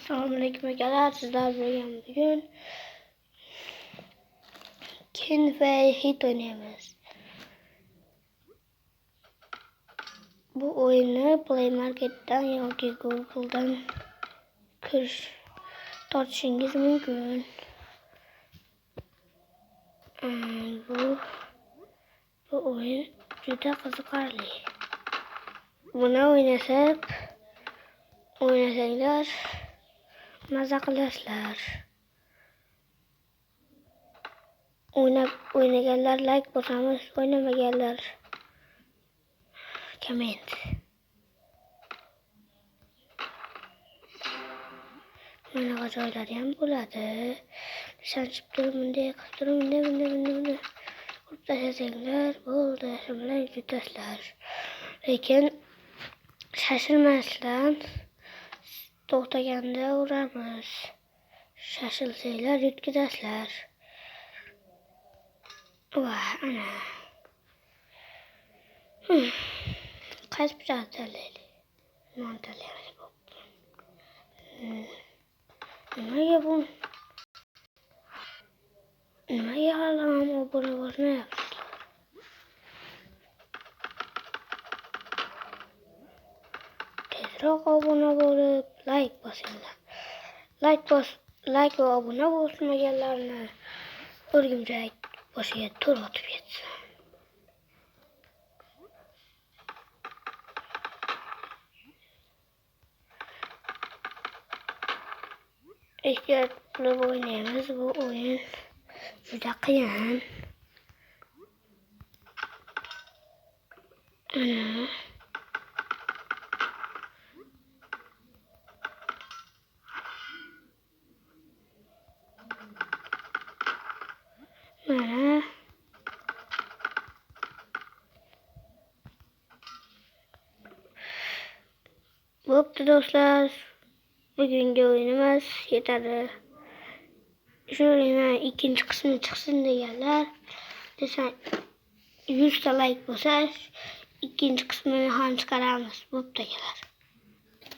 Assalomualaykum akalar, sizlar bilan bugun Canva Hit o'ynaymiz. Bu o'yinni Play Market'dan yoki Google'dan tortishingiz mumkin. Bu o'yin juda qiziqarli. Buni o'ynasanglar maza qilasizlar. O'ynaganlar like bosamiz, o'ynamaganlar komment. Mana joylari ham bo'ladi. Sanchib turib, bunday qilib turib, bunday qilib tashlanglar, bo'ldi. Shu bilan yutasizlar. Lekin shoshilmasdan to'xtaganda uramiz. Shoshilsanglar yutkazasizlar. Va ana. Qaysi pichoq tanlaylik? Non tanlaymiz. Nimaga hali obuna bo'lmayapsiz? Tezroq obuna bo'lib, like bosinglar. Like va obuna bo'lmaganlarni o'rgimchak boshiga tur otib ketsin. Ehtiyot qilib o'ynaymiz. Bu o'yin juda qiyin. Mana bo'pti do'stlar. Bugungi o'yinimiz yetadi. Shuni ikkinchi qismi chiqsin deganlar desa 100 ta like bo'lsa, ikkinchi qismini ham chiqaramiz. Bo'pti akalar.